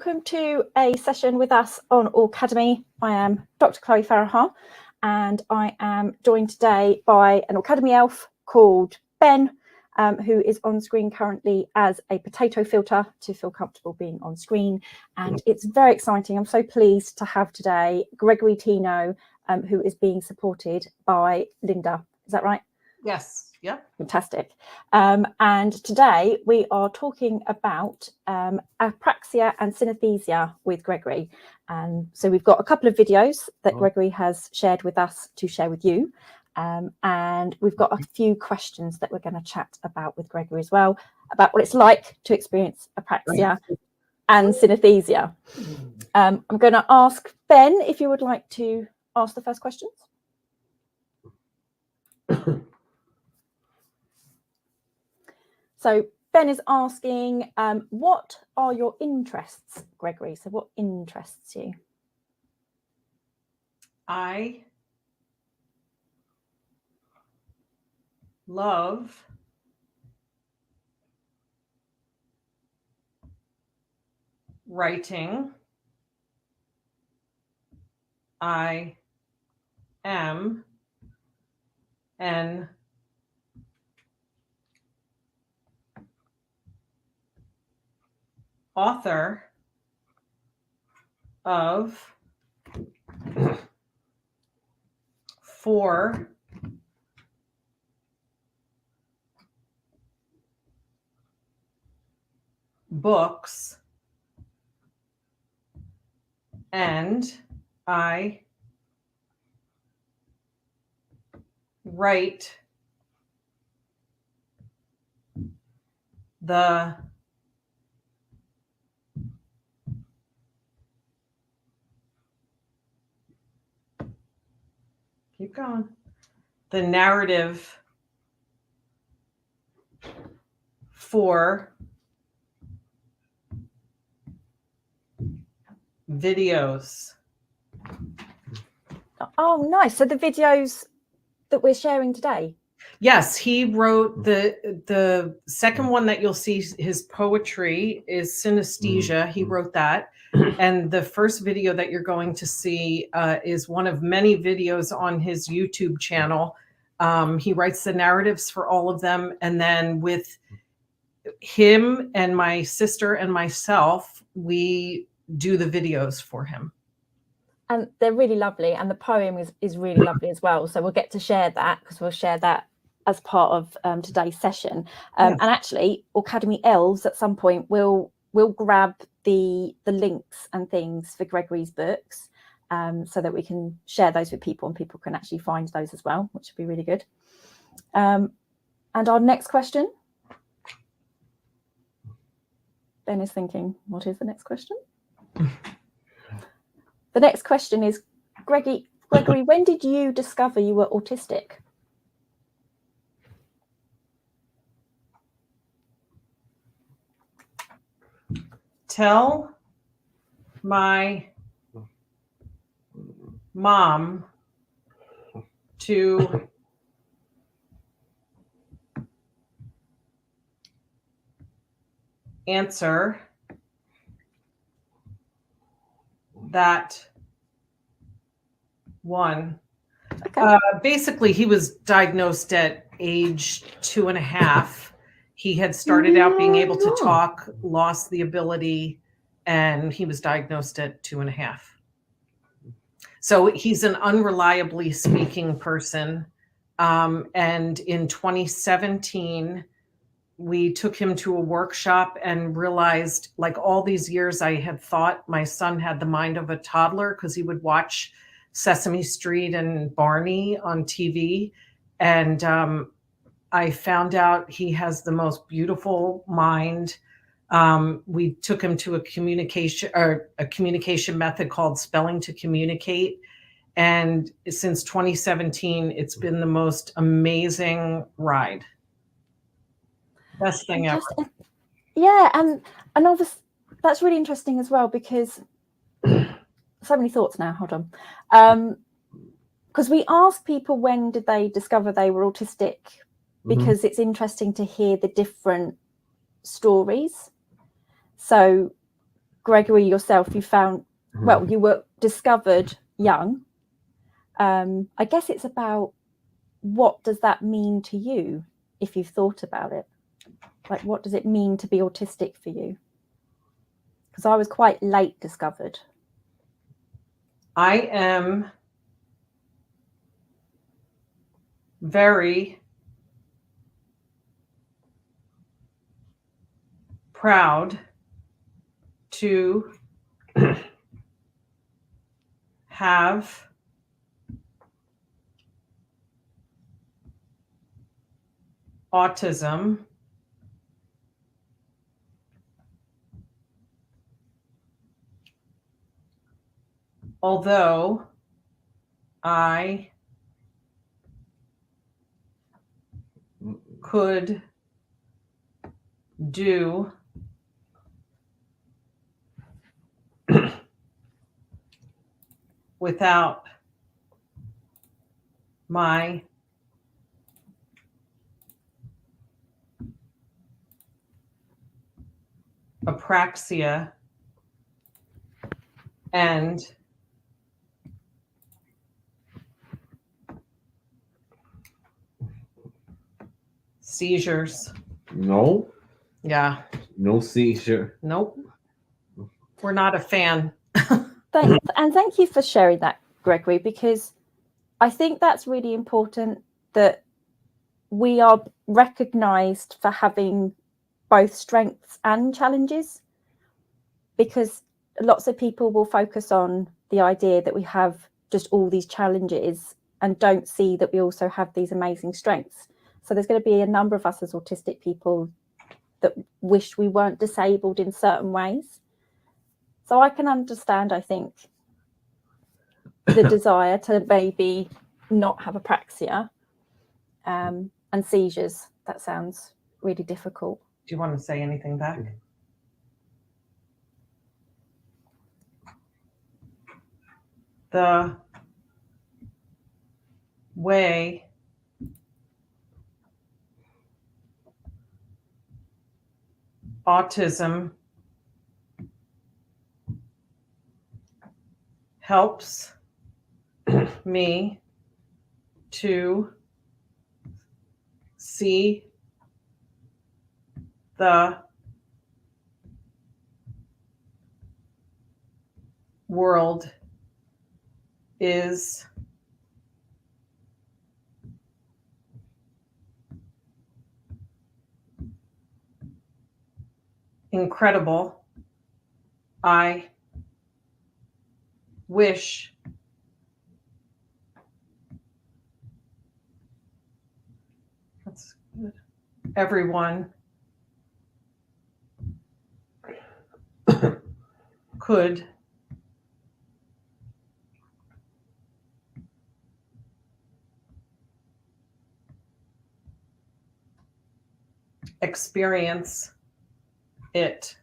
welcome to a session with us on Aucademy. I am Dr. Chloe Farahar, and I am joined today by an Aucademy elf called Ben, who is on screen currently as a potato filter to feel comfortable being on screen. And it's very exciting. I'm so pleased to have today Gregory Tino, who is being supported by Linda. Is that right? Yes. Yep. Fantastic. And today we are talking about Apraxia and Synaesthesia with Gregory. And so we've got a couple of videos that Gregory has shared with us to share with you. And we've got a few questions that we're going to chat about with Gregory as well, about what it's like to experience Apraxia and Synaesthesia. I'm going to ask Ben if you would like to ask the first questions. So Ben is asking, what are your interests, Gregory? So what interests you? I love writing. I am an author of 4 books, and I write the keep going. The narrative for videos. Oh, nice. So the videos that we're sharing today. Yes, he wrote the second one that you'll see, his poetry is Synaesthesia. He wrote that. And the first video that you're going to see is one of many videos on his YouTube channel. He writes the narratives for all of them. And then with him and my sister and myself, we do the videos for him. And they're really lovely. And the poem is really lovely as well. So we'll get to share that because we'll share that as part of today's session. And actually, Aucademy elves at some point will grab the links and things for Gregory's books so that we can share those with people and people can actually find those as well, which would be really good. And our next question. Ben is thinking, what is the next question? The next question is, Gregory, when did you discover you were autistic? Tell my mom to answer that one. Okay. Basically, he was diagnosed at age 2.5. He had started out being able to talk, lost the ability, and he was diagnosed at 2.5. So he's an unreliably speaking person. And in 2017, we took him to a workshop and realized, like all these years, I had thought my son had the mind of a toddler because he would watch Sesame Street and Barney on TV. And I found out he has the most beautiful mind. We took him to a communication method called spelling to communicate. And since 2017, it's been the most amazing ride. Best thing ever. Yeah, and obviously that's really interesting as well because so many thoughts now. Hold on, because we ask people when did they discover they were autistic, because it's interesting to hear the different stories. So Gregory, yourself, you found, well, you were discovered young. I guess it's about, what does that mean to you, if you've thought about it? Like, what does it mean to be autistic for you? Because I was quite late discovered. I am very proud to have autism, although I could do without my apraxia and seizures. No. Yeah. No seizure. Nope. We're not a fan. Thank you for sharing that, Gregory, because I think that's really important, that we are recognised for having both strengths and challenges, because lots of people will focus on the idea that we have just all these challenges and don't see that we also have these amazing strengths. So there's going to be a number of us as autistic people that wish we weren't disabled in certain ways. So I can understand, I think, the desire to maybe not have apraxia and seizures. That sounds really difficult. Do you want to say anything back? The way autism helps me to see the world is incredible. I wish that's good. Everyone could experience it.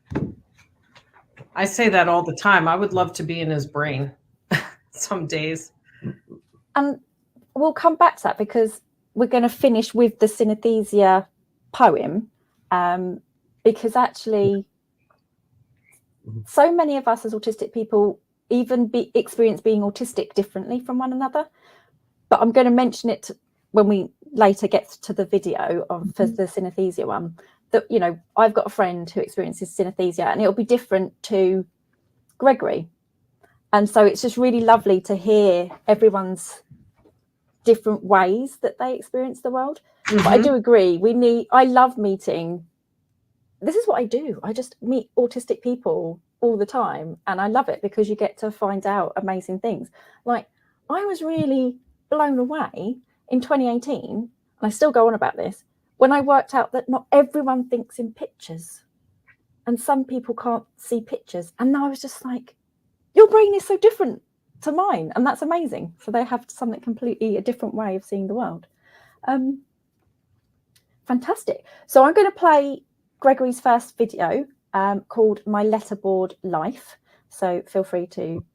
I say that all the time. I would love to be in his brain some days. And we'll come back to that, because we're going to finish with the Synaesthesia poem, because actually so many of us as autistic people even experience being autistic differently from one another. But I'm going to mention it when we later get to the video for the Synaesthesia one, that, you know, I've got a friend who experiences synaesthesia and it'll be different to Gregory. And so it's just really lovely to hear everyone's different ways that they experience the world. But I do agree, I love meeting, this is what I do. I just meet autistic people all the time. And I love it because you get to find out amazing things. Like, I was really blown away in 2018, and I still go on about this, when I worked out that not everyone thinks in pictures and some people can't see pictures. And I was just like, your brain is so different to mine, and that's amazing. So they have something completely a different way of seeing the world. Fantastic. So I'm going to play Gregory's first video called My Letterboard Life. So feel free to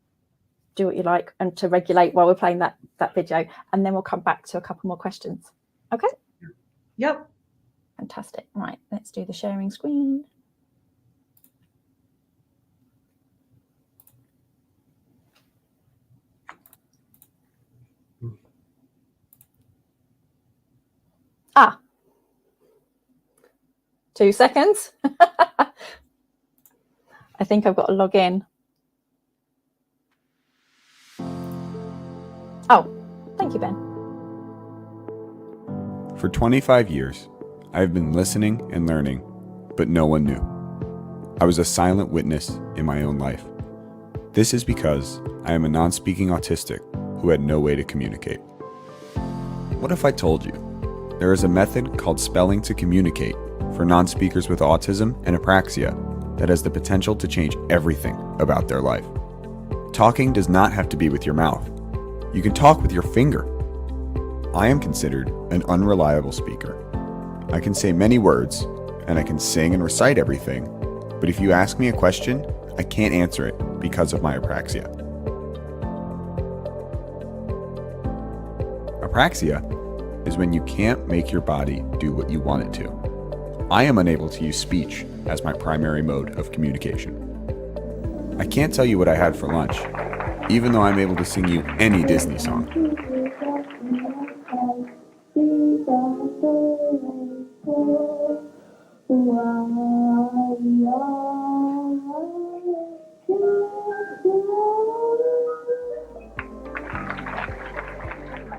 do what you like and to regulate while we're playing that video, and then we'll come back to a couple more questions. Okay? Yep. Fantastic. Right, let's do the sharing screen. Ah, 2 seconds. I think I've got to log in. Oh, thank you, Ben. For 25 years, I have been listening and learning, but no one knew. I was a silent witness in my own life. This is because I am a non-speaking autistic who had no way to communicate. What if I told you there is a method called spelling to communicate for non-speakers with autism and apraxia that has the potential to change everything about their life? Talking does not have to be with your mouth. You can talk with your finger. I am considered an unreliable speaker. I can say many words, and I can sing and recite everything, but if you ask me a question, I can't answer it because of my apraxia. Apraxia is when you can't make your body do what you want it to. I am unable to use speech as my primary mode of communication. I can't tell you what I had for lunch, even though I'm able to sing you any Disney song.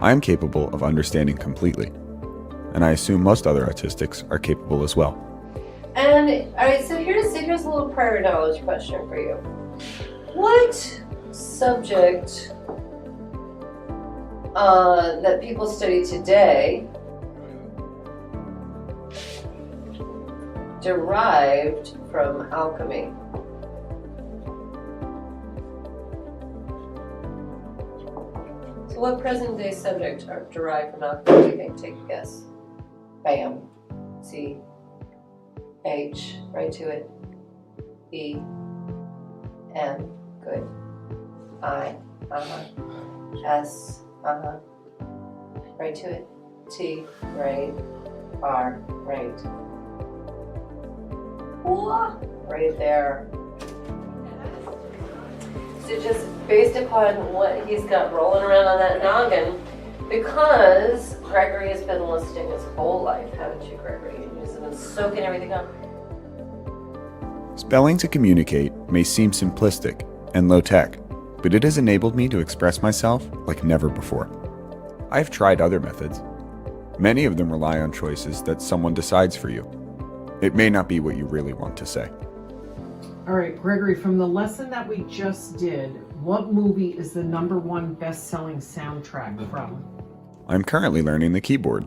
I am capable of understanding completely, and I assume most other autistics are capable as well. And all right, so here's a little prior knowledge question for you. What subject that people study today derived from alchemy? So what present day subject are derived from alchemy, do you think? Take a guess. Bam. C. H. Right to it. E. M. Good. I. S. Right to it. T. Right. R. Right. Right there. So just based upon what he's got rolling around on that noggin, because Gregory has been listening his whole life, haven't you, Gregory? He's been soaking everything up. Spelling to communicate may seem simplistic and low-tech, but it has enabled me to express myself like never before. I've tried other methods. Many of them rely on choices that someone decides for you. It may not be what you really want to say. All right, Gregory, from the lesson that we just did, what movie is the #1 best-selling soundtrack from? I'm currently learning the keyboard.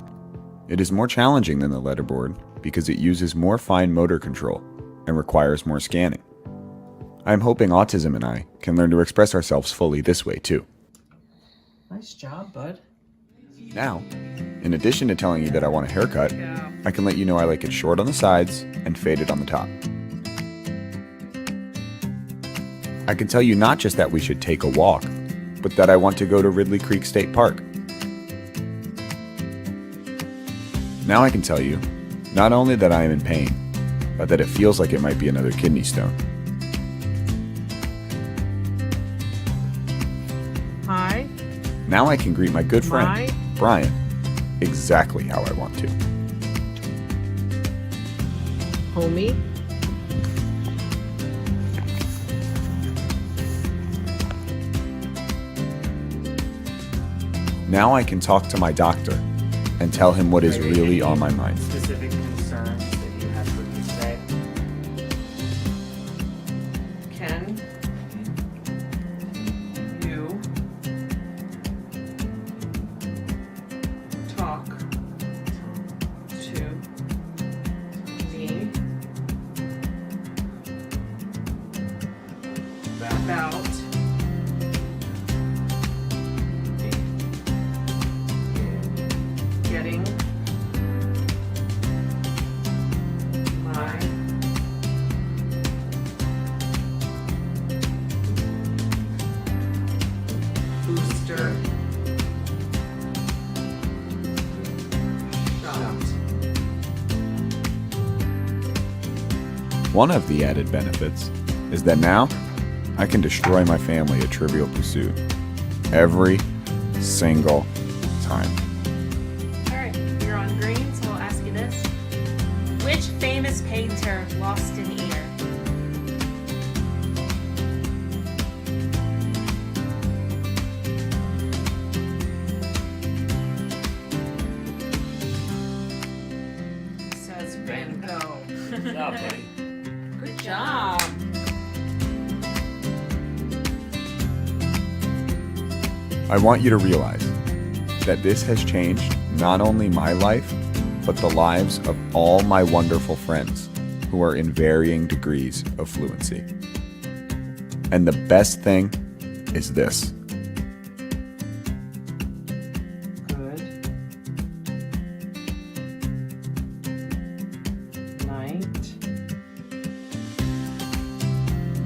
It is more challenging than the letterboard because it uses more fine motor control and requires more scanning. I'm hoping Autism and I can learn to express ourselves fully this way too. Nice job, bud. Now, in addition to telling you that I want a haircut, I can let you know I like it short on the sides and faded on the top. I can tell you not just that we should take a walk, but that I want to go to Ridley Creek State Park. Now I can tell you, not only that I am in pain, but that it feels like it might be another kidney stone. Hi. Now I can greet my good friend, My. Brian, exactly how I want to. Homie. Now I can talk to my doctor and tell him what is really on my mind. Specific concerns that you have for me today? Can you talk to me about getting my booster shot? One of the added benefits is that now I can destroy my family at Trivial Pursuit every single time. All right, you're on green, so Which famous painter lost an ear? Says Van Gogh. Good job, buddy. Good job. I want you to realize that this has changed not only my life, but the lives of all my wonderful friends who are in varying degrees of fluency. And the best thing is this. Good night,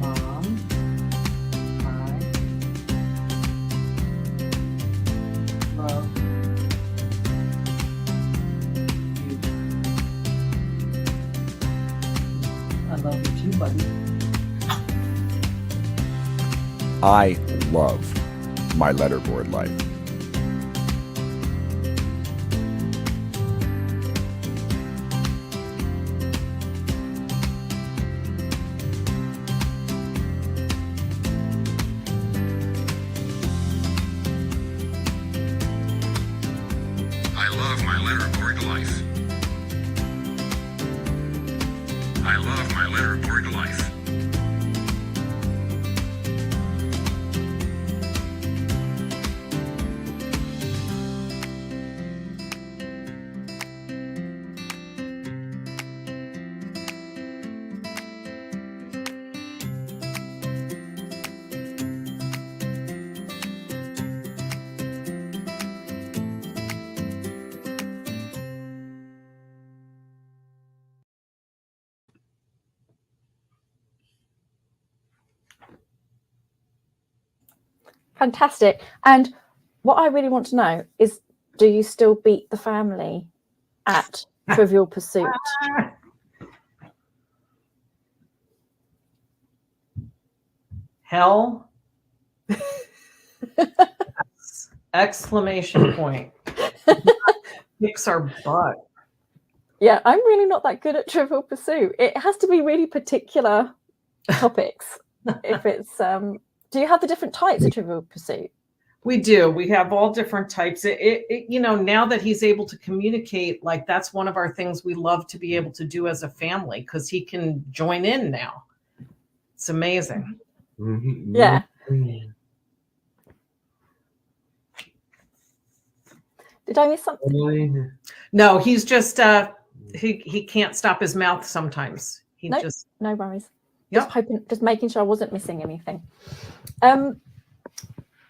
Mom. I love you. I love you too, buddy. I love my letterboard life. I love my letterboard life. I love my letterboard life. Fantastic. And what I really want to know is, do you still beat the family at Trivial Pursuit? Hell. Exclamation point. Kicks our butt. Yeah, I'm really not that good at Trivial Pursuit. It has to be really particular topics. If it's do you have the different types of Trivial Pursuit? We do. We have all different types. You know, now that he's able to communicate, like that's one of our things we love to be able to do as a family, because he can join in now. It's amazing. Yeah. Did I miss something? No, he's just he can't stop his mouth sometimes. He Nope. just No worries. Yep. Just hoping, just making sure I wasn't missing anything.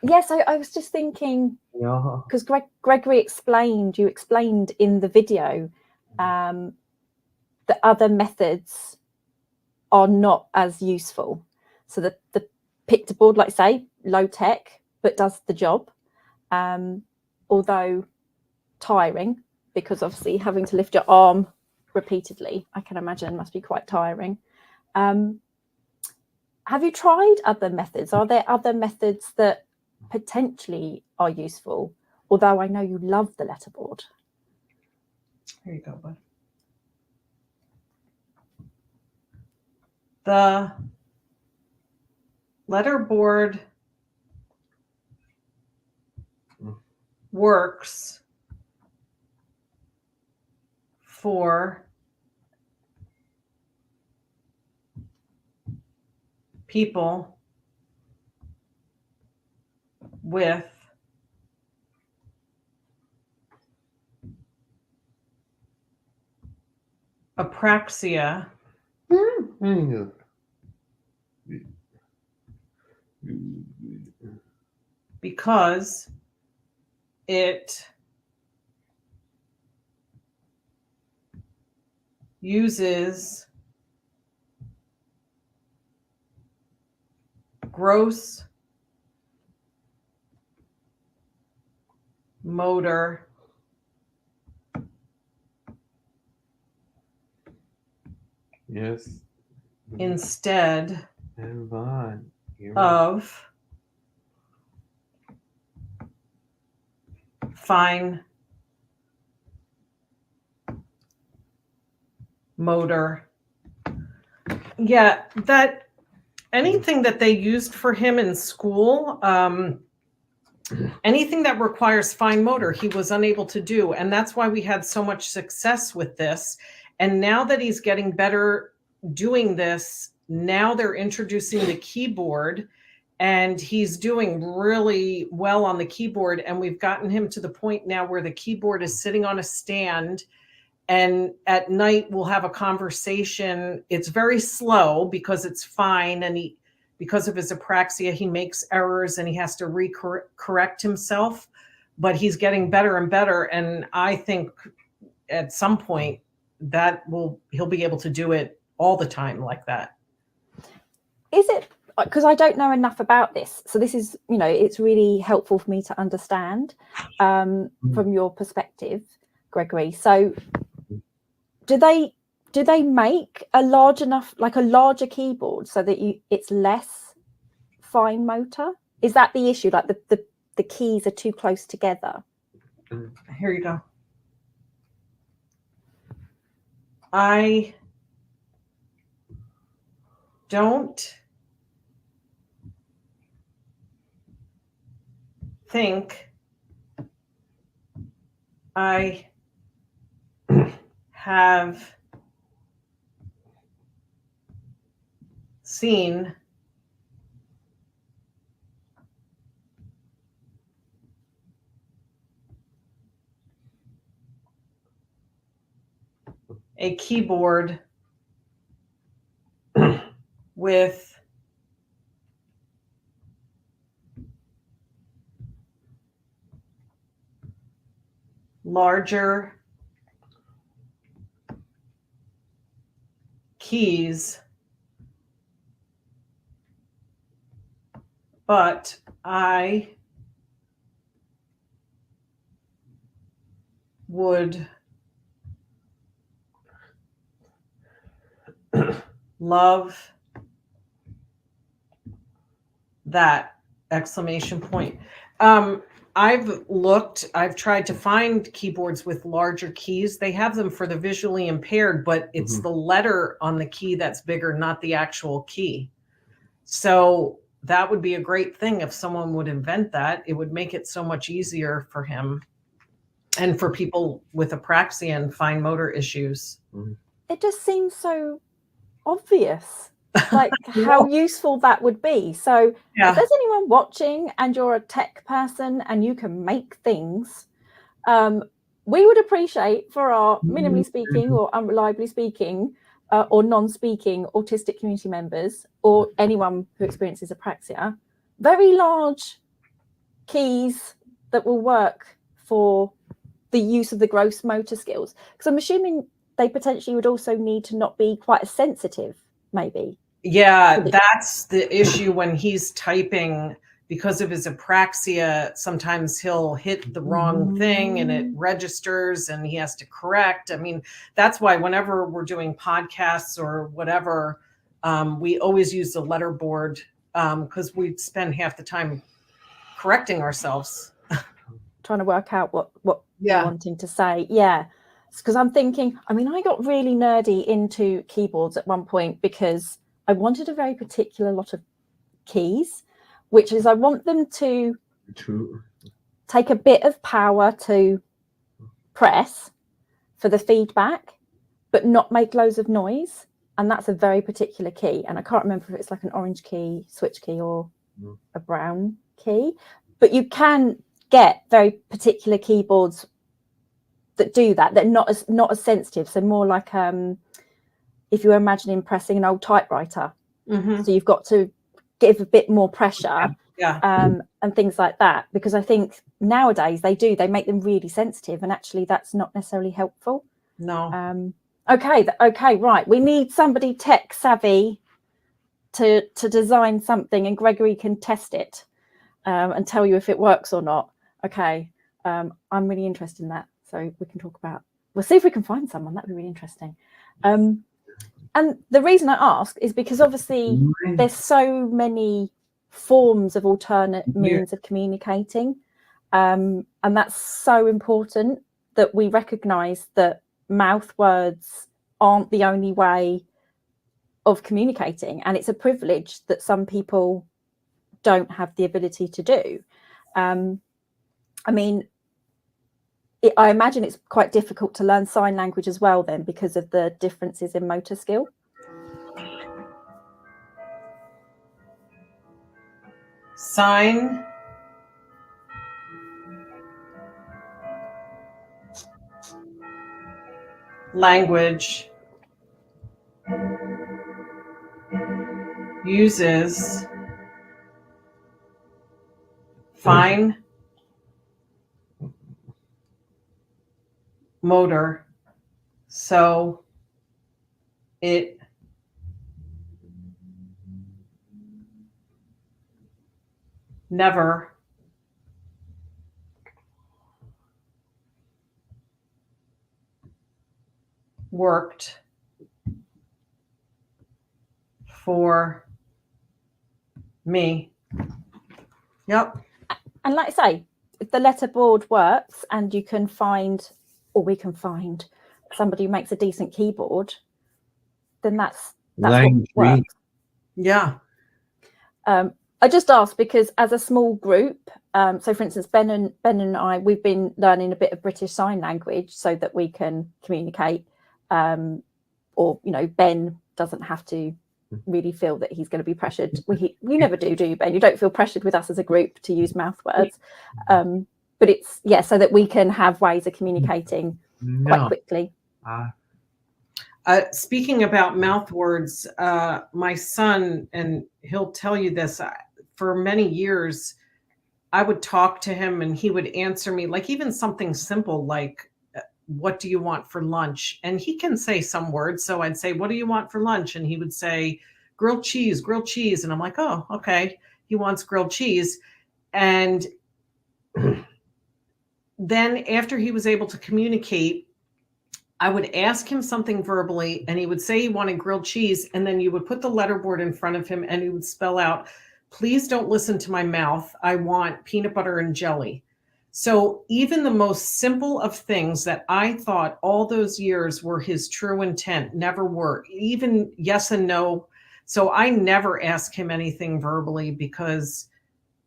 Yes, I was just thinking, because Gregory explained in the video that other methods are not as useful. So the picture board, like say, low tech, but does the job. Although tiring, because obviously having to lift your arm repeatedly, I can imagine must be quite tiring. Have you tried other methods? Are there other methods that potentially are useful? Although I know you love the letterboard. Here you go, bud. The letterboard works for people with apraxia because it uses gross motor Yes. instead Yvonne, of fine motor. Yeah, that anything that they used for him in school, anything that requires fine motor, he was unable to do. And that's why we had so much success with this. And now that he's getting better doing this, now they're introducing the keyboard, and he's doing really well on the keyboard. And we've gotten him to the point now where the keyboard is sitting on a stand, and at night we'll have a conversation. It's very slow because it's fine. And because of his apraxia, he makes errors and he has to correct himself, but he's getting better and better. And I think at some point he'll be able to do it all the time like that. Is it, because I don't know enough about this, so this is, it's really helpful for me to understand from your perspective, Gregory. So do they make a larger keyboard so that it's less fine motor? Is that the issue? Like the keys are too close together? Here you go. I don't think I have seen a keyboard with larger keys, but I would love that! Exclamation point. I've tried to find keyboards with larger keys. They have them for the visually impaired, but it's the letter on the key that's bigger, not the actual key. So that would be a great thing if someone would invent that. It would make it so much easier for him and for people with apraxia and fine motor issues. It just seems so obvious, like how useful that would be. So if there's anyone watching and you're a tech person and you can make things, we would appreciate, for our minimally speaking or unreliably speaking or non-speaking autistic community members, or anyone who experiences apraxia, very large keys that will work for the use of the gross motor skills. Because I'm assuming they potentially would also need to not be quite as sensitive, maybe. Yeah, that's the issue when he's typing. Because of his apraxia, sometimes he'll hit the wrong thing and it registers and he has to correct. I mean, that's why whenever we're doing podcasts or whatever, we always use the letterboard because we spend half the time correcting ourselves. Trying to work out what you're wanting to say. Yeah. Because I'm thinking, I mean, I got really nerdy into keyboards at one point because I wanted a very particular lot of keys, which is I want them to take a bit of power to press for the feedback, but not make loads of noise. And that's a very particular key. And I can't remember if it's like an orange key, switch key, or a brown key. But you can get very particular keyboards that do that. They're not as sensitive. So more like if you're imagining pressing an old typewriter. So you've got to give a bit more pressure and things like that, because I think nowadays they make them really sensitive, and actually that's not necessarily helpful. Okay, right, we need somebody tech savvy to design something, and Gregory can test it and tell you if it works or not. Okay, I'm really interested in that, so we can talk about, we'll see if we can find someone. That'd be really interesting. And the reason I ask is because obviously there's so many forms of alternate means of communicating. And that's so important that we recognize that mouth words aren't the only way of communicating, and it's a privilege that some people don't have the ability to do. I mean, I imagine it's quite difficult to learn sign language as well then, because of the differences in motor skill. Sign language uses fine motor, so it never worked for me. Yep. And like I say, if the letterboard works and you can find, or we can find somebody who makes a decent keyboard, then that's what works. Yeah. I just asked because as a small group, so for instance, Ben and I, we've been learning a bit of British Sign Language so that we can communicate, or, you know, Ben doesn't have to really feel that he's going to be pressured. You never do you, Ben? You don't feel pressured with us as a group to use mouth words. But it's, yeah, so that we can have ways of communicating quite quickly. Speaking about mouth words, my son, and he'll tell you this, for many years, I would talk to him and he would answer me, like even something simple like, what do you want for lunch? And he can say some words. So I'd say, what do you want for lunch? And he would say, grilled cheese. And I'm like, oh, okay. He wants grilled cheese. And then after he was able to communicate, I would ask him something verbally and he would say he wanted grilled cheese. And then you would put the letterboard in front of him and he would spell out, please don't listen to my mouth. I want peanut butter and jelly. So even the most simple of things that I thought all those years were his true intent never were, even yes and no. So I never ask him anything verbally because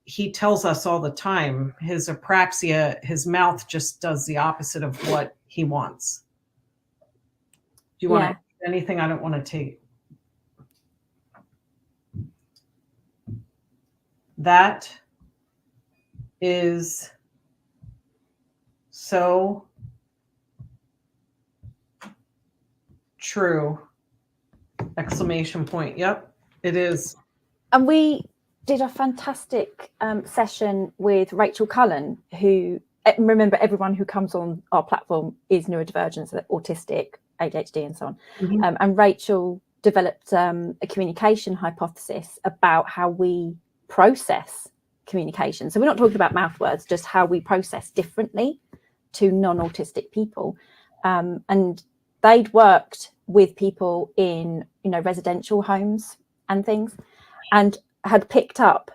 he tells us all the time, his apraxia, his mouth just does the opposite of what he wants. Do you want to add anything? I don't want to take. That is so true. Exclamation point. Yep, it is. And we did a fantastic session with Rachel Cullen, who, remember, everyone who comes on our platform is neurodivergent, so autistic, ADHD and so on. Mm-hmm. And Rachel developed a communication hypothesis about how we process communication. So we're not talking about mouth words, just how we process differently to non-autistic people. And they'd worked with people in, you know, residential homes and things, and had picked up,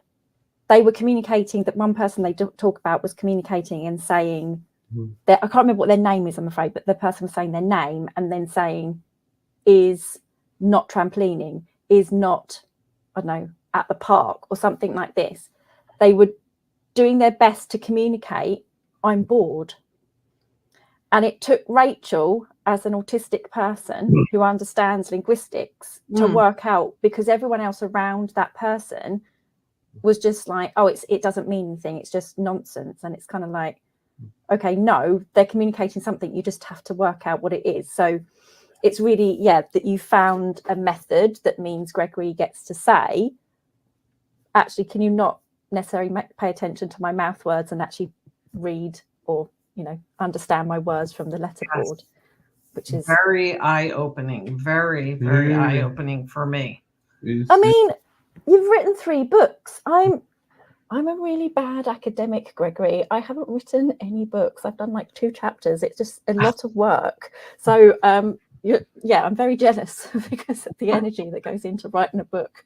they were communicating, that one person they talk about was communicating and saying, I can't remember what their name is, I'm afraid, but the person was saying their name and then saying, is not trampolining, is not, I don't know, at the park or something like this. They were doing their best to communicate, I'm bored. And it took Rachel, as an autistic person who understands linguistics, to work out, because everyone else around that person was just like, oh, it doesn't mean anything, it's just nonsense. And it's kind of like, okay, no, they're communicating something, you just have to work out what it is. So it's really, that you found a method that means Gregory gets to say, actually, can you not necessarily pay attention to my mouth words and actually read or, you know, understand my words from the letterboard, which is very eye-opening, very, very eye-opening for me. I mean, you've written 3 books. I'm a really bad academic, Gregory. I haven't written any books. I've done like 2 chapters. It's just a lot of work. So I'm very jealous because of the energy that goes into writing a book.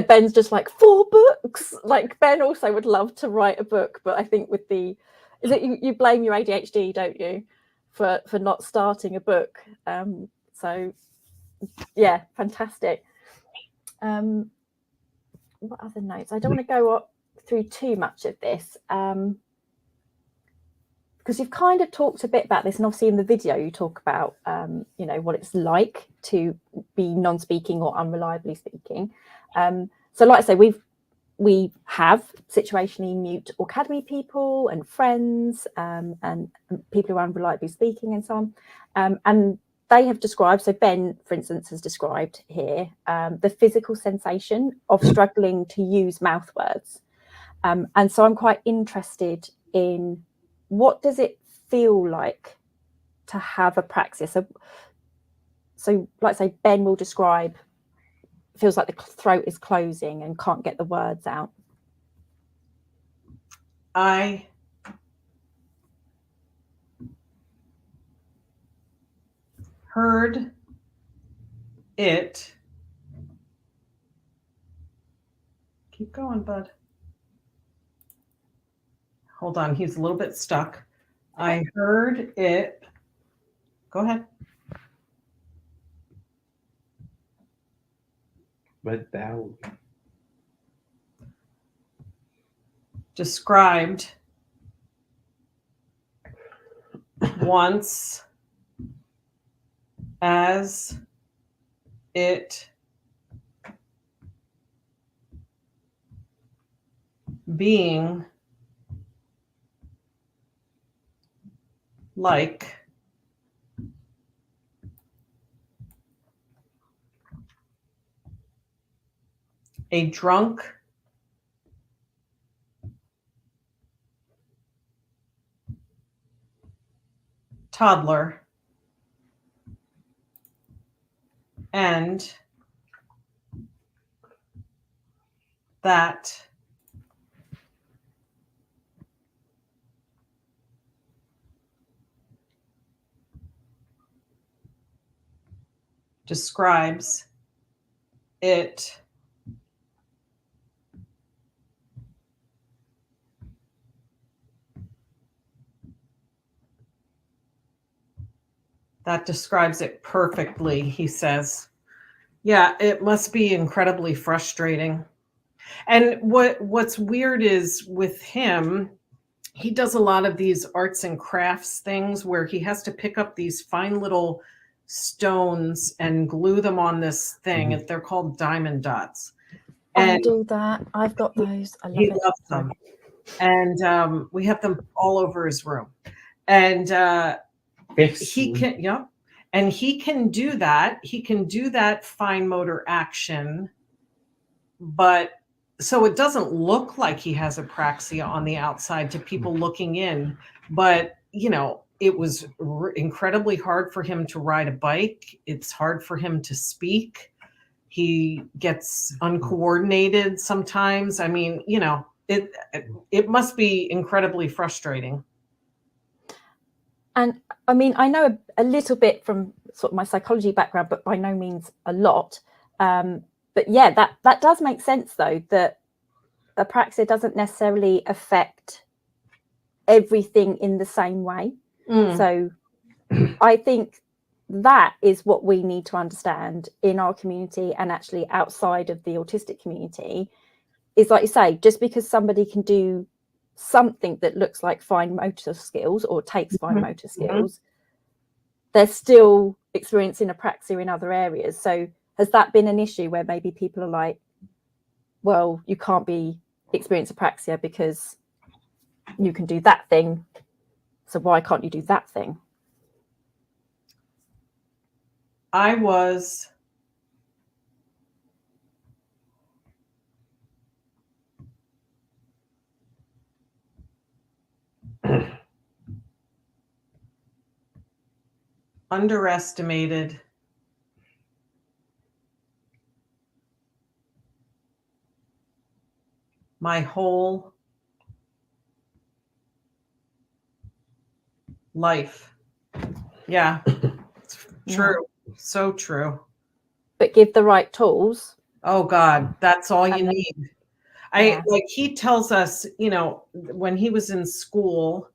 Ben's just like 4 books. Like Ben also would love to write a book, but I think with you blame your ADHD, don't you, for not starting a book. So yeah, fantastic. What other notes? I don't want to go through too much of this, because you've kind of talked a bit about this, and obviously in the video you talk about you know, what it's like to be non-speaking or unreliably speaking. So like I say, we have situationally mute Aucademy people and friends, and people who are unreliably speaking and so on, and they have described, so Ben, for instance, has described here the physical sensation of struggling to use mouth words. And so I'm quite interested in, what does it feel like to have apraxia? So like say, Ben will describe, feels like the throat is closing and can't get the words out. I heard it. Keep going, bud. Hold on, he's a little bit stuck. I heard it. Go ahead. But that Described once as it being like a drunk toddler and that describes it perfectly, he says. Yeah, it must be incredibly frustrating. And what's weird is with him, he does a lot of these arts and crafts things where he has to pick up these fine little stones and glue them on this thing. Mm-hmm. They're called diamond dots. And And I do that. I've got those. I love he it. loves them. And we have them all over his room. And he can, yeah. And he can do that. He can do that fine motor action, but so it doesn't look like he has apraxia on the outside to people looking in. But, you know, it was incredibly hard for him to ride a bike. It's hard for him to speak. He gets uncoordinated sometimes. I mean, you know, it must be incredibly frustrating. And I mean, I know a little bit from sort of my psychology background, but by no means a lot. But yeah, that does make sense, though, that apraxia doesn't necessarily affect everything in the same way. So I think that is what we need to understand in our community, and actually outside of the autistic community, is like you say, just because somebody can do something that looks like fine motor skills or takes fine motor skills, they're still experiencing apraxia in other areas. So has that been an issue where maybe people are like, well, you can't experience apraxia because you can do that thing, so why can't you do that thing? I was underestimated my whole life. Yeah, it's true. So true. But give the right tools. Oh God, that's all you need. Yeah. Like he tells us, you know, when he was in school,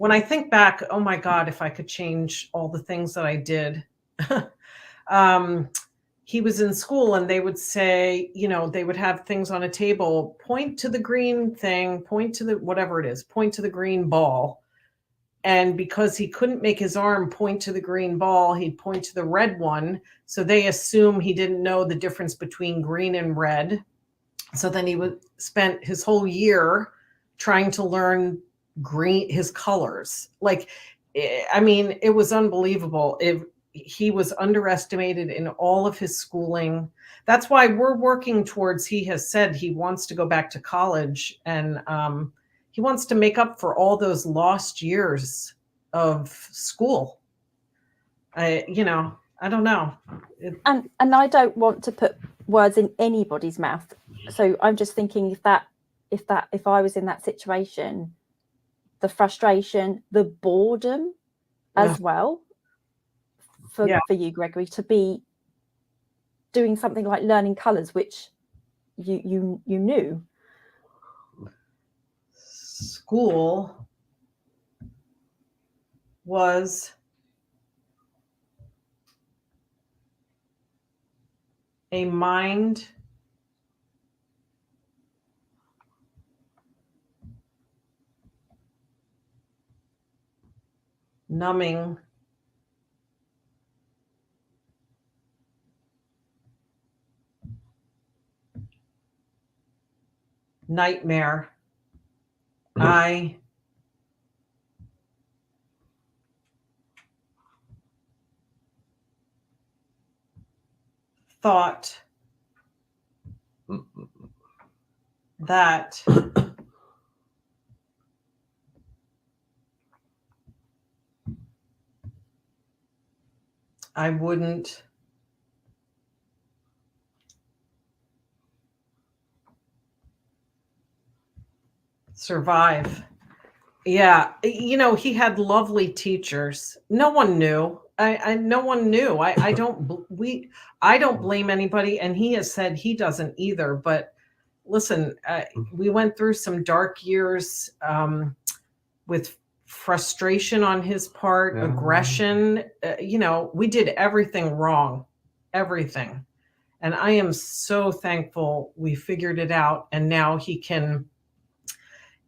when I think back, oh my God, if I could change all the things that I did. He was in school and they would say, you know, they would have things on a table, point to the green thing, point to the, whatever it is, point to the green ball. And because he couldn't make his arm point to the green ball, he'd point to the red one. So they assume he didn't know the difference between green and red. So then he would spent his whole year trying to learn his colors. Like, I mean, it was unbelievable. He was underestimated in all of his schooling. That's why we're working towards, he has said he wants to go back to college, and he wants to make up for all those lost years of school. I don't know. And I don't want to put words in anybody's mouth. So I'm just thinking if I was in that situation, the frustration, the boredom as well for you, Gregory, to be doing something like learning colours, which you knew. School was a mind numbing nightmare. I thought that I wouldn't survive. Yeah, you know, he had lovely teachers. No one knew. No one knew. I don't blame anybody, and he has said he doesn't either. But listen, we went through some dark years with frustration on his part, aggression. You know, we did everything wrong, everything. And I am so thankful we figured it out, and now he can.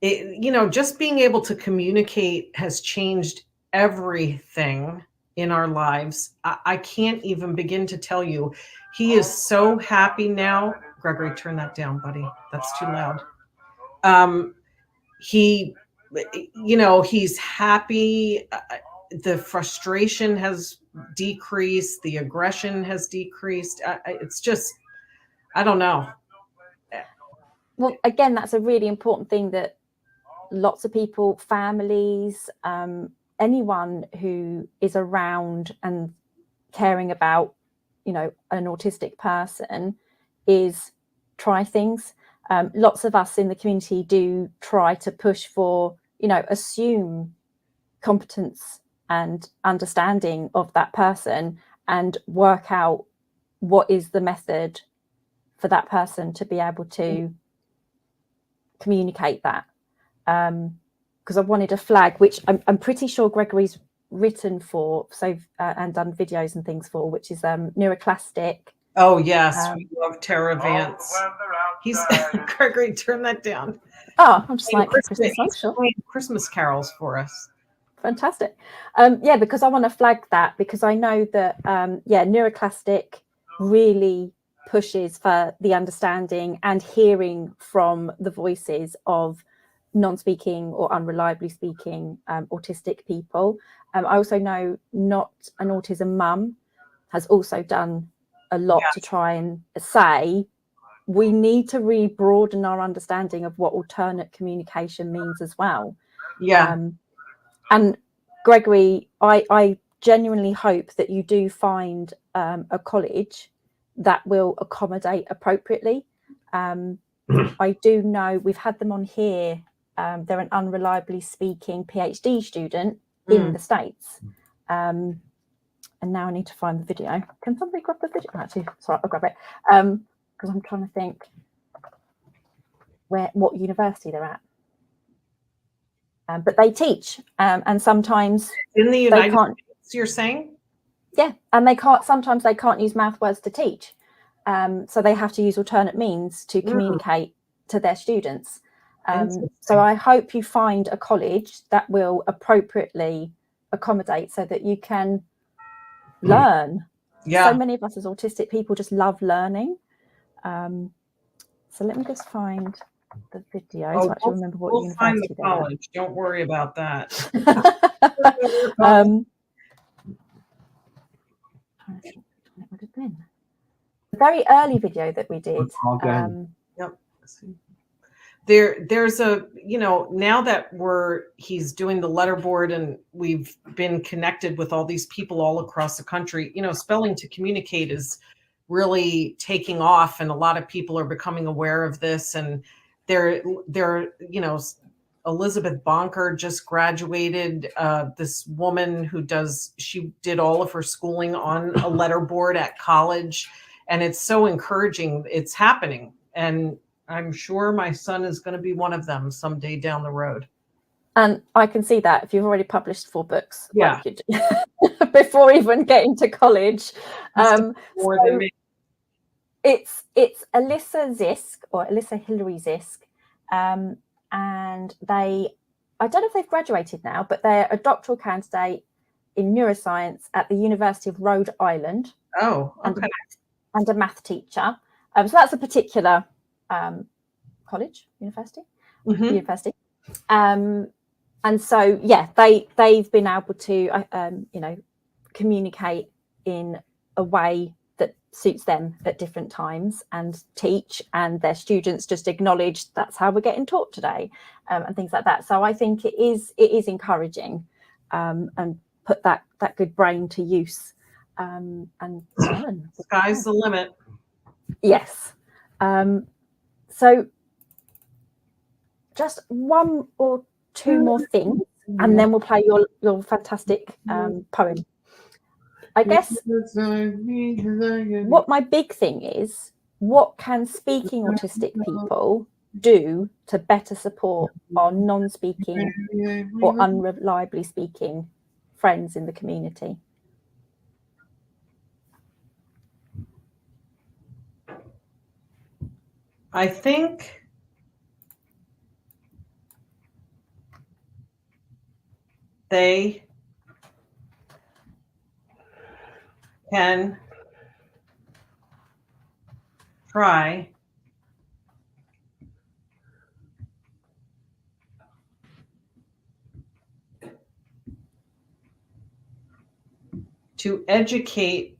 You know, just being able to communicate has changed everything in our lives. I can't even begin to tell you. He is so happy now. Gregory, turn that down, buddy. That's too loud. You know, he's happy. The frustration has decreased. The aggression has decreased. It's just, I don't know. Well, again, that's a really important thing that lots of people, families, anyone who is around and caring about, you know, an autistic person is try things. Lots of us in the community do try to push for, you know, assume competence and understanding of that person and work out what is the method for that person to be able to communicate that. Because I wanted a flag, which I'm pretty sure Gregory's written for, and done videos and things for, which is Neuroclastic. Oh yes, we love Tara Vance. He's Gregory, turn that down. Oh, I'm just like Christmas social. Christmas carols for us. Fantastic. Yeah, because I want to flag that, because I know that Neuroclastic really pushes for the understanding and hearing from the voices of non-speaking or unreliably speaking autistic people. I also know Not an Autism Mum has also done a lot to try and say we need to broaden our understanding of what alternate communication means as well. And Gregory, I genuinely hope that you do find a college that will accommodate appropriately. I do know we've had them on here. They're an unreliably speaking PhD student in the States. And now I need to find the video. Can somebody grab the video? Actually, sorry, I'll grab it. Because I'm trying to think what university they're at. but they teach, and sometimes In the they United can't. States, you're saying? Yeah, and they can't. Sometimes they can't use mouth words to teach, so they have to use alternate means to communicate to their students. So I hope you find a college that will appropriately accommodate so that you can learn. Yeah. So many of us as autistic people just love learning. So let me just find the video to actually remember what we'll find the university college. Don't worry about that. It would have been a very early video that we did. Yep. There's a, now that he's doing the letterboard and we've been connected with all these people all across the country, spelling to communicate is really taking off, and a lot of people are becoming aware of this. And Elizabeth Bonker just graduated, this woman she did all of her schooling on a letterboard at college, and it's so encouraging. It's happening, and I'm sure my son is going to be one of them someday down the road. And I can see that if you've already published 4 books, yeah, like before even getting to college. It's Alyssa Zisk, or Alyssa Hillary Zisk, and I don't know if they've graduated now, but they're a doctoral candidate in neuroscience at the University of Rhode Island. Oh, okay. And a math teacher. So that's a particular college, university. And so, yeah, they've been able to, communicate in a way that suits them at different times and teach, and their students just acknowledge that's how we're getting taught today, and things like that. So I think it is encouraging, and put that good brain to use, and learn. Sky's the limit. Yes. So just 1 or 2 more things, and then we'll play your fantastic poem. I guess what my big thing is, what can speaking autistic people do to better support our non-speaking or unreliably speaking friends in the community? I think they can try to educate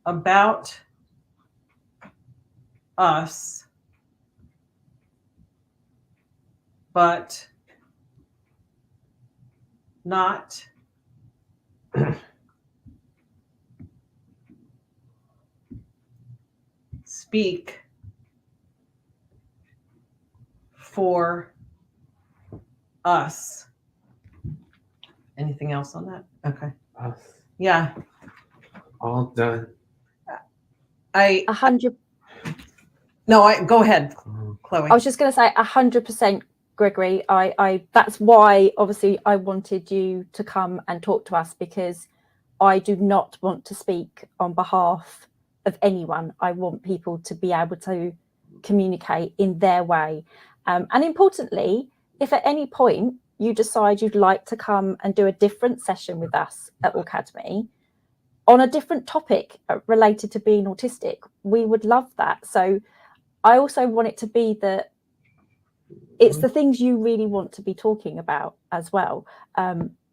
about us, but not speak for us. Anything else on that? Okay. Us. Yeah. All done. 100. No, go ahead, Chloe. I was just going to say 100%, Gregory. I that's why obviously I wanted you to come and talk to us, because I do not want to speak on behalf of anyone. I want people to be able to communicate in their way. And importantly, if at any point you decide you'd like to come and do a different session with us at Aucademy on a different topic related to being autistic, we would love that. So I also want it to be that it's the things you really want to be talking about as well.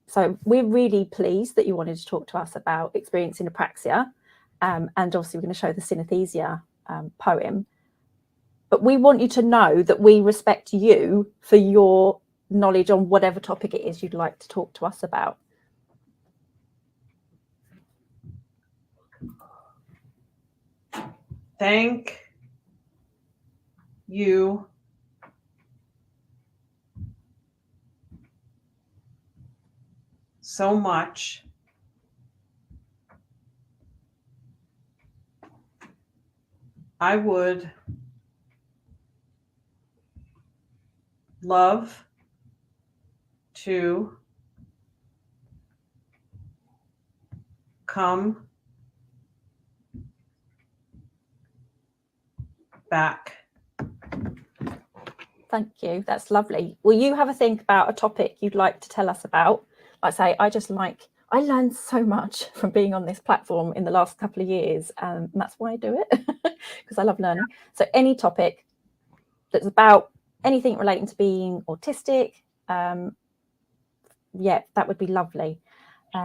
So we're really pleased that you wanted to talk to us about experiencing apraxia, and obviously we're going to show the synaesthesia poem. But we want you to know that we respect you for your knowledge on whatever topic it is you'd like to talk to us about. Thank you so much I would love to come back. Thank you. That's lovely. Will you have a think about a topic you'd like to tell us about? Like I say, I learned so much from being on this platform in the last couple of years, and that's why I do it, because I love learning. So any topic that's about anything relating to being autistic, yeah, that would be lovely. So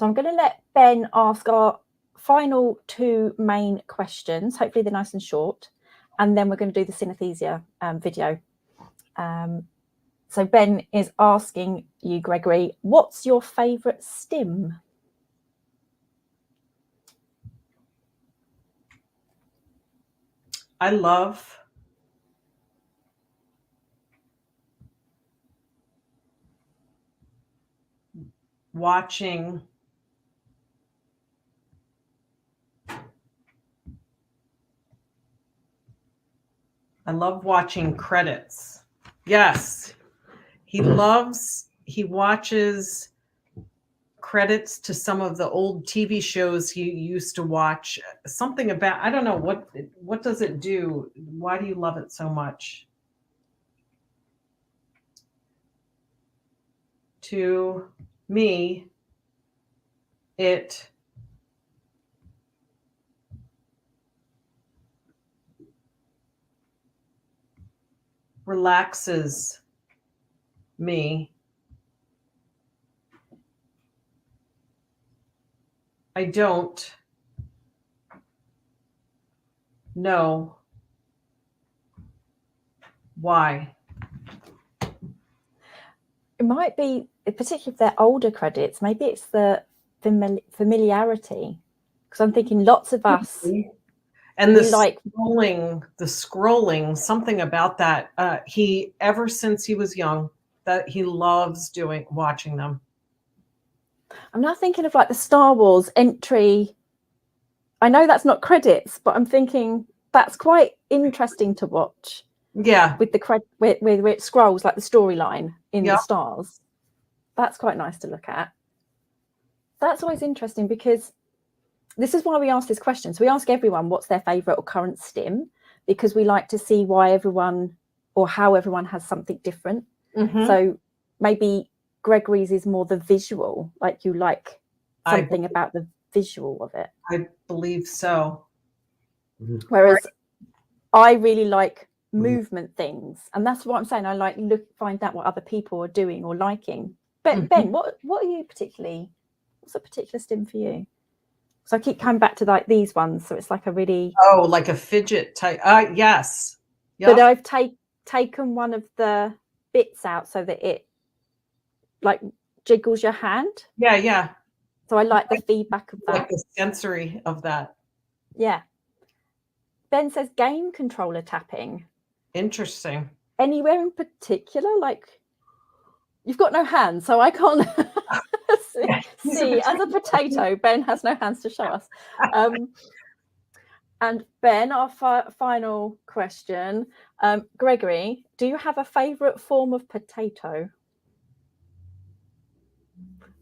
I'm going to let Ben ask our final two main questions. Hopefully they're nice and short, and then we're going to do the synesthesia video. So Ben is asking you, Gregory, what's your favourite stim? I love watching credits. Yes. He watches credits to some of the old TV shows he used to watch. Something about, I don't know, what does it do? Why do you love it so much? To me, it relaxes me. I don't know why. It might be, particularly if they're older credits, maybe it's the familiarity, because I'm thinking lots of us and the like scrolling, something about that. He, ever since he was young, that he loves watching them. I'm now thinking of like the Star Wars entry. I know that's not credits, but I'm thinking that's quite interesting to watch. Yeah, with the where it scrolls like the storyline in Yep. the stars. That's quite nice to look at. That's always interesting, because this is why we ask this question. So we ask everyone what's their favourite or current stim, because we like to see why everyone or how everyone has something different. Mhm. So maybe Gregorys is more the visual, like you like something about the visual of it. I believe so. Whereas I really like movement things, and that's what I'm saying. I like find out what other people are doing or liking. But Ben, what are you particularly? What's a particular stim for you? So I keep coming back to like these ones. So it's like a really Like a fidget type. Yes. But I've taken one of the bits out so that it like jiggles your hand. Yeah. So I like the feedback of that. Like the sensory of that. Yeah. Ben says game controller tapping. Interesting. Anywhere in particular? Like, you've got no hands, so I can't see. As a potato, Ben has no hands to show us. And Ben, our final question. Gregory, do you have a favourite form of potato?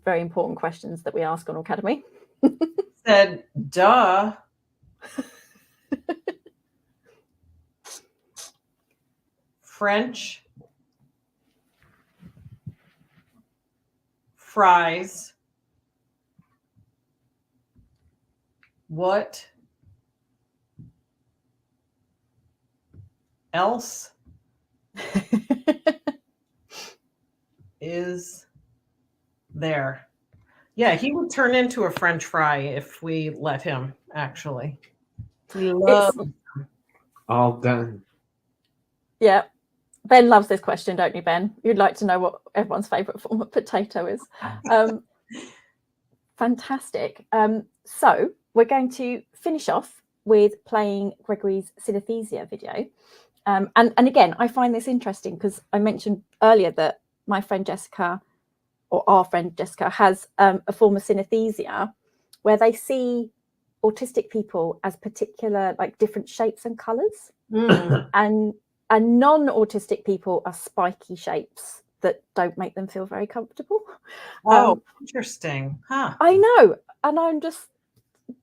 Very important questions that we ask on Aucademy. Said, duh. French fries. What else is there? Yeah, he would turn into a French fry if we let him, actually. We love All done. Yeah. Ben loves this question, don't you, Ben? You'd like to know what everyone's favourite form of potato is. Fantastic. So we're going to finish off with playing Gregory's synesthesia video. And again, I find this interesting because I mentioned earlier that my friend Jessica, or our friend Jessica, has a form of synesthesia where they see autistic people as particular, like different shapes and colours. And and non-autistic people are spiky shapes that don't make them feel very comfortable. Oh, interesting. Huh. I know. And I'm just,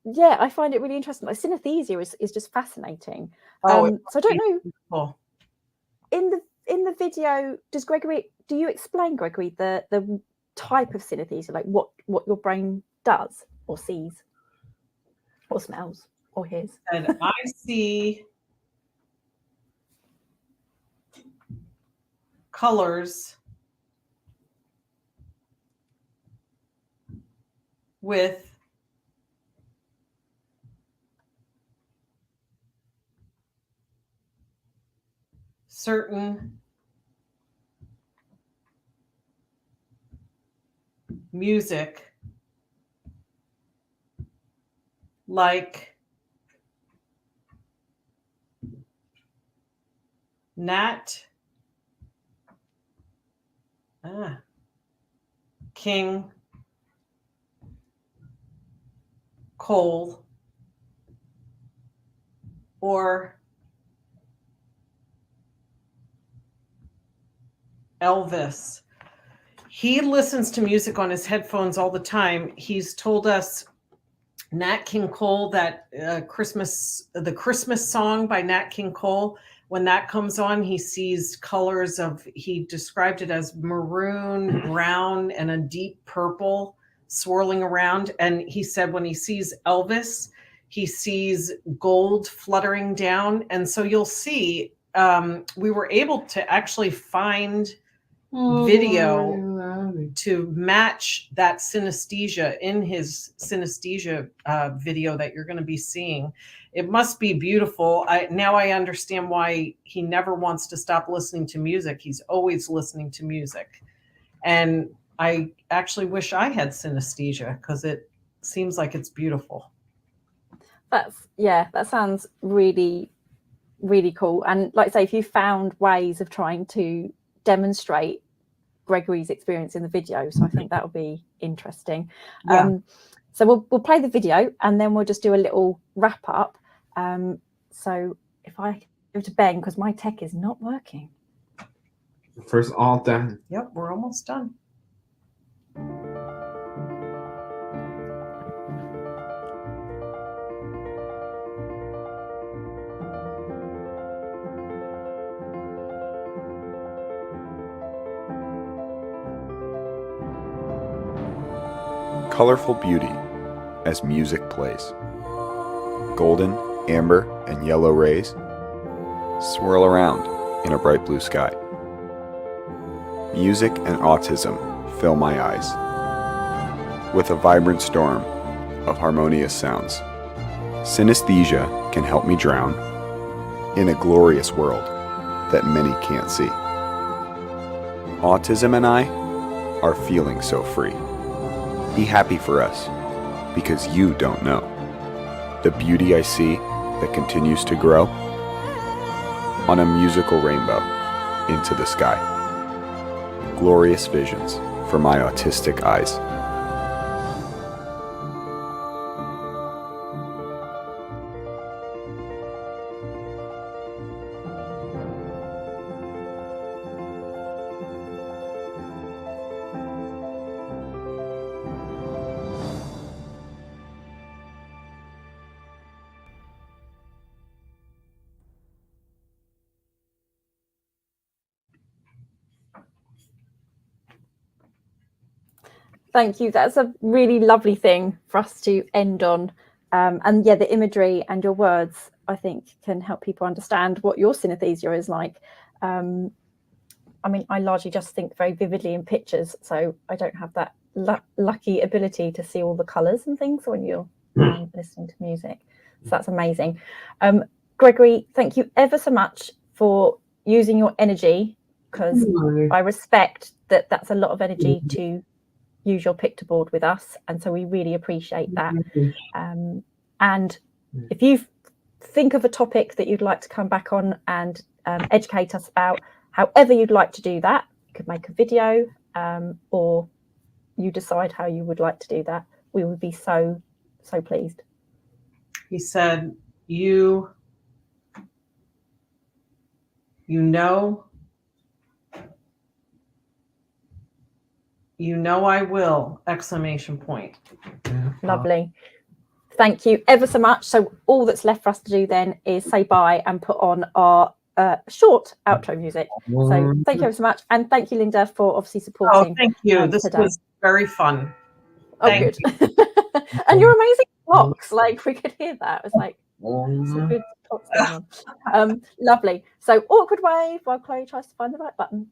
yeah, I find it really interesting. Like synesthesia is just fascinating. Oh, So I don't know, beautiful. in the video, do you explain, Gregory, the type of synesthesia, like what your brain does or sees or smells or hears? And I see colors with certain music, like Nat King Cole or Elvis. He listens to music on his headphones all the time. He's told us Nat King Cole, that the Christmas song by Nat King Cole, when that comes on, he sees colors of, he described it as maroon, brown, and a deep purple swirling around. And he said when he sees Elvis, he sees gold fluttering down. And so you'll see, we were able to actually find video to match that synesthesia in his synesthesia video that you're going to be seeing. It must be beautiful. Now I understand why he never wants to stop listening to music. He's always listening to music. And I actually wish I had synesthesia because it seems like it's beautiful. That sounds really, really cool. And like I say, if you found ways of trying to demonstrate Gregory's experience in the video, so I think that'll be interesting. Yeah. So we'll play the video and then we'll just do a little wrap up. So if I go to Ben, because my tech is not working. First, all done. Yep, we're almost done. Colorful beauty as music plays. Golden, amber, and yellow rays swirl around in a bright blue sky. Music and autism fill my eyes with a vibrant storm of harmonious sounds. Synesthesia can help me drown in a glorious world that many can't see. Autism and I are feeling so free. Be happy for us, because you don't know the beauty I see that continues to grow on a musical rainbow into the sky. Glorious visions for my autistic eyes. Thank you. That's a really lovely thing for us to end on. And yeah, the imagery and your words, I think, can help people understand what your synesthesia is like. I mean, I largely just think very vividly in pictures, so I don't have that lucky ability to see all the colours and things when you're listening to music. So that's amazing. Gregory, thank you ever so much for using your energy, because I respect that that's a lot of energy to use your picture board with us, and so we really appreciate that. And if you think of a topic that you'd like to come back on and educate us about, however you'd like to do that, you could make a video, or you decide how you would like to do that, we would be so pleased. He said, you You know I will, exclamation point. Lovely. Thank you ever so much. So all that's left for us to do then is say bye and put on our short outro music. So thank you ever so much. And thank you, Linda, for obviously supporting. Oh, thank you. This today. was very fun. Oh, Thank good. And your amazing talks, like we could hear that. It was like some good talks going on. Lovely. So awkward wave while Chloe tries to find the right button.